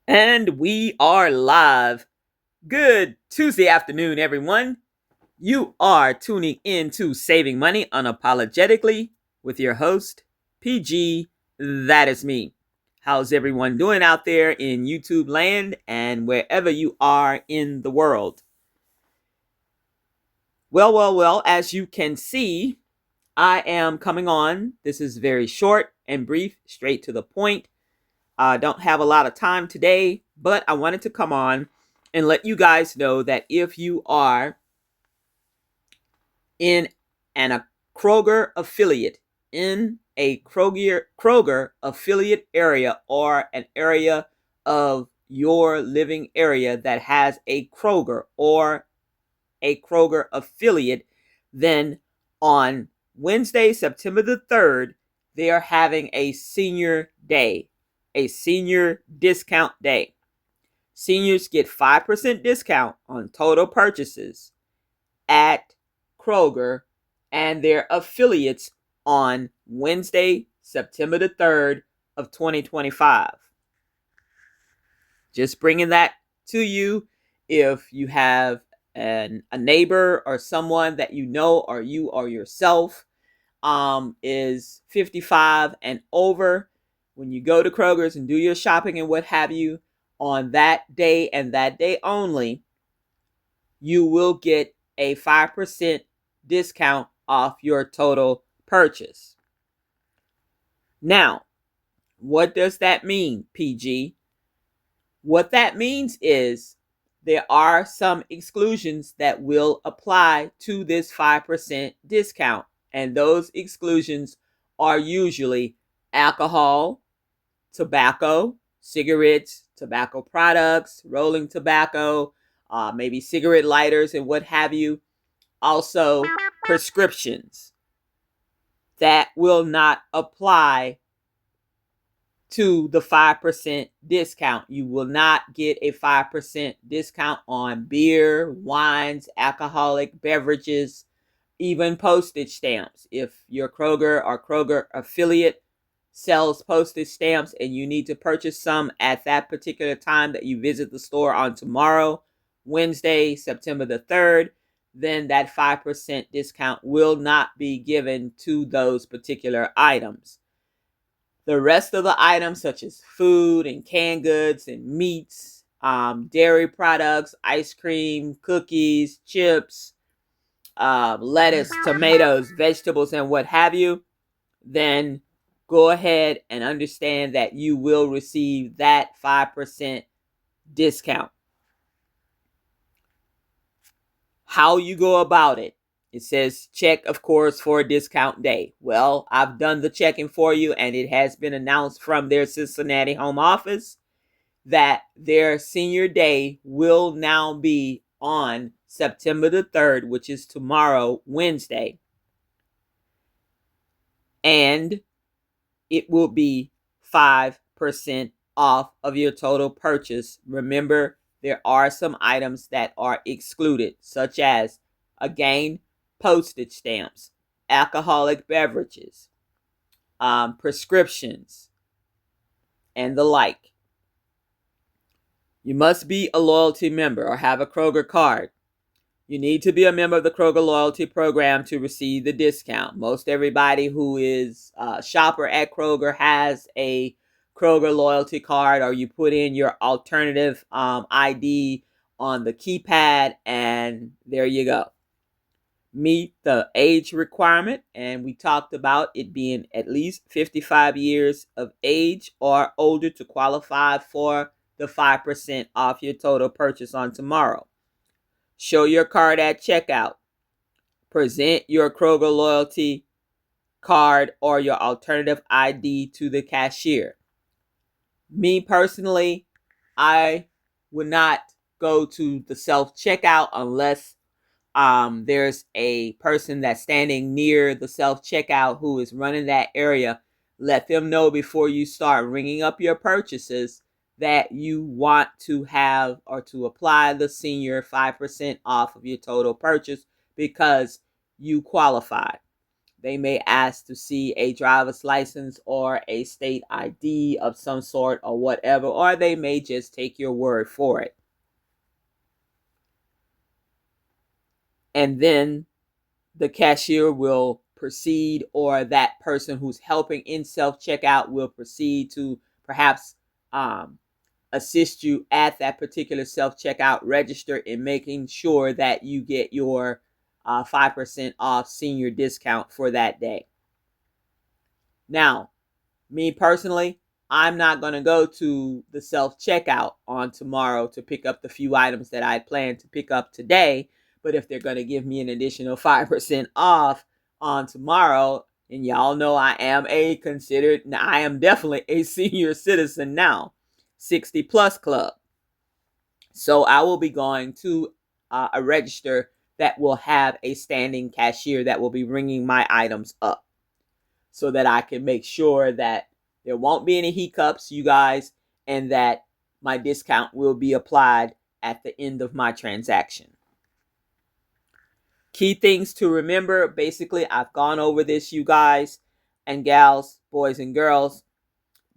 And we are live. Good Tuesday afternoon, everyone. You are tuning in to Saving Money Unapologetically with your host, PG. That is me. How's everyone doing out there in YouTube land and wherever you are in the world? Well, as you can see, I am coming on. This is very short and brief, straight to the point. I don't have a lot of time today, but I wanted to come on and let you guys know that if you are in a Kroger affiliate, in a Kroger affiliate area, or an area of your living area that has a Kroger or a Kroger affiliate, then on Wednesday, September the 3rd, they are having a senior day, a senior discount day. Seniors get 5% discount on total purchases at Kroger and their affiliates on Wednesday, September the 3rd of 2025. Just bringing that to you. If you have a neighbor or someone that you know, or you or yourself is 55 and over, when you go to Kroger's and do your shopping and what have you, on that day and that day only, you will get a 5% discount off your total purchase. Now, what does that mean, PG? What that means is there are some exclusions that will apply to this 5% discount. And those exclusions are usually alcohol, tobacco, cigarettes, tobacco products, rolling tobacco, maybe cigarette lighters and what have you. Also, prescriptions that will not apply to the 5% discount. You will not get a 5% discount on beer, wines, alcoholic beverages, even postage stamps. If your Kroger or Kroger affiliate sells postage stamps and you need to purchase some at that particular time that you visit the store on tomorrow, Wednesday, September the 3rd, then that 5% discount will not be given to those particular items. The rest of the items, such as food and canned goods and meats, dairy products, ice cream, cookies, chips, lettuce, tomatoes, vegetables, and what have you, then go ahead and understand that you will receive that 5% discount. How you go about it. It says check, of course, for a discount day. Well, I've done the checking for you, and it has been announced from their Cincinnati home office that their senior day will now be on September the 3rd, which is tomorrow, Wednesday. And it will be 5% off of your total purchase. Remember, there are some items that are excluded, such as, again, postage stamps, alcoholic beverages, prescriptions, and the like. You must be a loyalty member or have a Kroger card. You need to be a member of the Kroger loyalty program to receive the discount. Most everybody who is a shopper at Kroger has a Kroger loyalty card, or you put in your alternative ID on the keypad, and there you go. Meet the age requirement, and we talked about it being at least 55 years of age or older to qualify for the 5% off your total purchase on tomorrow. Show your card at checkout. Present your Kroger loyalty card or your alternative ID to the cashier. Me personally, I would not go to the self-checkout unless there's a person that's standing near the self-checkout who is running that area. Let them know before you start ringing up your purchases that you want to have or to apply the senior 5% off of your total purchase because you qualify. They may ask to see a driver's license or a state ID of some sort or whatever, or they may just take your word for it. And then the cashier will proceed, or that person who's helping in self-checkout will proceed to perhaps assist you at that particular self-checkout register in making sure that you get your 5% off senior discount for that day. Now, me personally, I'm not going to go to the self-checkout on tomorrow to pick up the few items that I planned to pick up today. But if they're going to give me an additional 5% off on tomorrow, and y'all know I am definitely a senior citizen now, 60 plus club. So I will be going to a register that will have a standing cashier that will be ringing my items up, so that I can make sure that there won't be any hiccups, you guys, and that my discount will be applied at the end of my transaction. Key things to remember. Basically, I've gone over this, you guys and gals, boys and girls.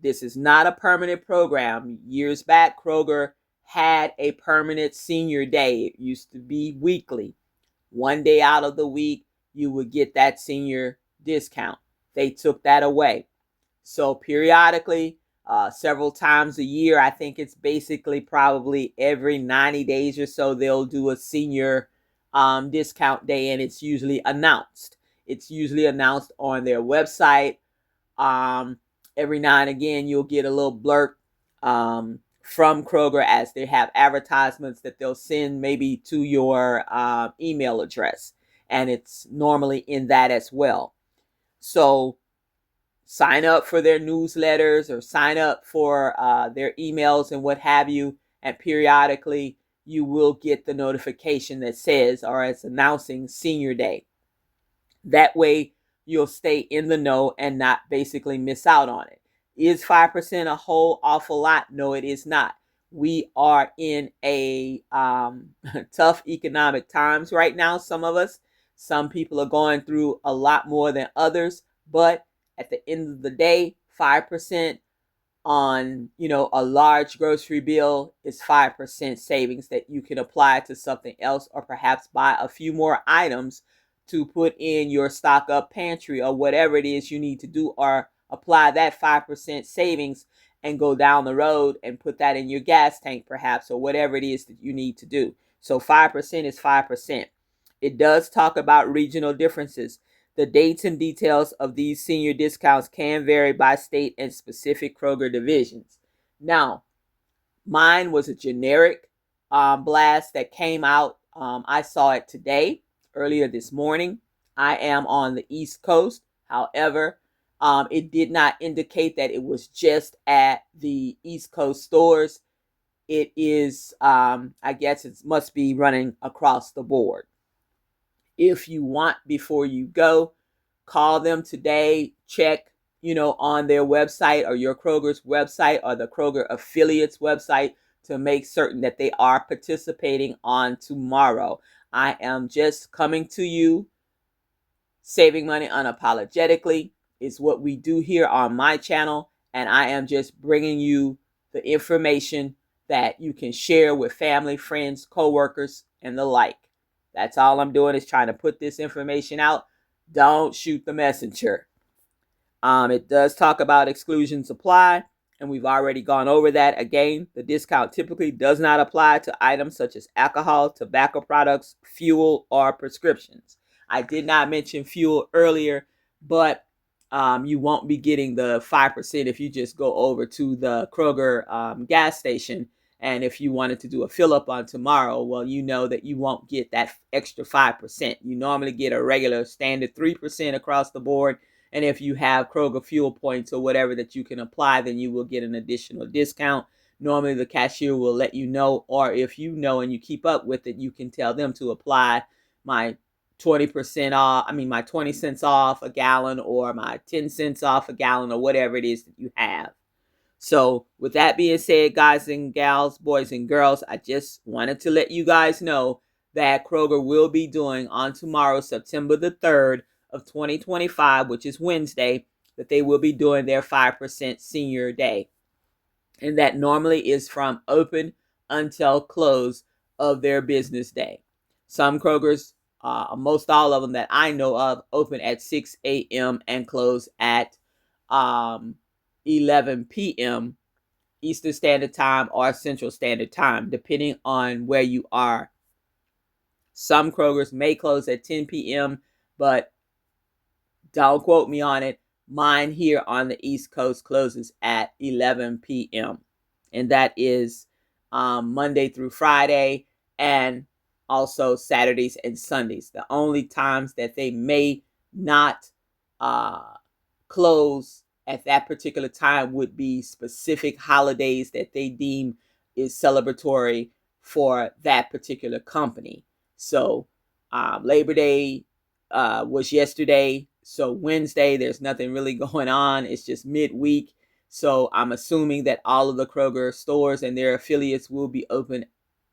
This is not a permanent program. Years back, Kroger had a permanent senior day. It used to be weekly. One day out of the week, you would get that senior discount. They took that away. So periodically, several times a year, I think it's basically probably every 90 days or so, they'll do a senior discount day, and it's usually announced. It's usually announced on their website. Every now and again, you'll get a little blurb from Kroger as they have advertisements that they'll send maybe to your email address. And it's normally in that as well. So sign up for their newsletters or sign up for their emails and what have you. And periodically, you will get the notification that says, or it's announcing Senior Day. That way, you'll stay in the know and not basically miss out on it. Is 5% a whole awful lot? No, it is not. We are in a tough economic times right now, some of us. Some people are going through a lot more than others. But at the end of the day, 5% on, a large grocery bill is 5% savings that you can apply to something else, or perhaps buy a few more items to put in your stock up pantry or whatever it is you need to do, or apply that 5% savings and go down the road and put that in your gas tank perhaps, or whatever it is that you need to do. So 5% is 5%. It does talk about regional differences. The dates and details of these senior discounts can vary by state and specific Kroger divisions. Now, mine was a generic blast that came out. I saw it today, earlier this morning. I am on the East Coast. However, it did not indicate that it was just at the East Coast stores. It is, I guess it must be running across the board. If you want, before you go, call them today, check, on their website or your Kroger's website or the Kroger affiliates website to make certain that they are participating on tomorrow. I am just coming to you. Saving money unapologetically is what we do here on my channel, and I am just bringing you the information that you can share with family, friends, coworkers, and the like. That's all I'm doing, is trying to put this information out. Don't shoot the messenger. It does talk about exclusions apply, and we've already gone over that. Again, the discount typically does not apply to items such as alcohol, tobacco products, fuel, or prescriptions. I did not mention fuel earlier, but you won't be getting the 5% if you just go over to the Kroger gas station. And if you wanted to do a fill up on tomorrow, well, you know that you won't get that extra 5%. You normally get a regular standard 3% across the board. And if you have Kroger fuel points or whatever that you can apply, then you will get an additional discount. Normally the cashier will let you know, or if you know and you keep up with it, you can tell them to apply my 20% off, my 20 cents off a gallon, or my 10 cents off a gallon, or whatever it is that you have. So with that being said, guys and gals, boys and girls, I just wanted to let you guys know that Kroger will be doing on tomorrow, September the 3rd, of 2025, which is Wednesday, that they will be doing their 5% senior day. And that normally is from open until close of their business day. Some Krogers, most all of them that I know of, open at 6 a.m. and close at 11 p.m. Eastern Standard Time or Central Standard Time, depending on where you are. Some Krogers may close at 10 p.m., but don't quote me on it. Mine here on the East Coast closes at 11 p.m. And that is Monday through Friday and also Saturdays and Sundays. The only times that they may not close at that particular time would be specific holidays that they deem is celebratory for that particular company. So Labor Day was yesterday. So Wednesday, there's nothing really going on. It's just midweek. So I'm assuming that all of the Kroger stores and their affiliates will be open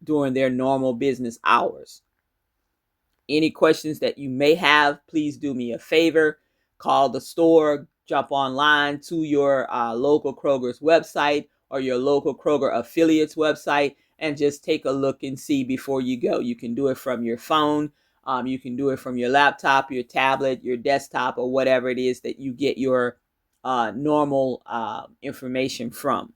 during their normal business hours. Any questions that you may have, please do me a favor. Call the store, jump online to your local Kroger's website or your local Kroger affiliates website and just take a look and see before you go. You can do it from your phone. You can do it from your laptop, your tablet, your desktop, or whatever it is that you get your normal information from.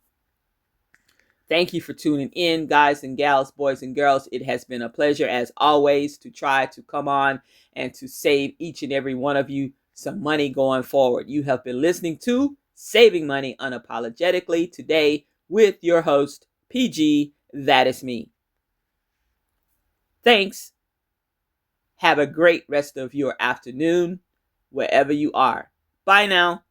Thank you for tuning in, guys and gals, boys and girls. It has been a pleasure, as always, to try to come on and to save each and every one of you some money going forward. You have been listening to Saving Money Unapologetically today with your host, PG. That is me. Thanks. Have a great rest of your afternoon, wherever you are. Bye now.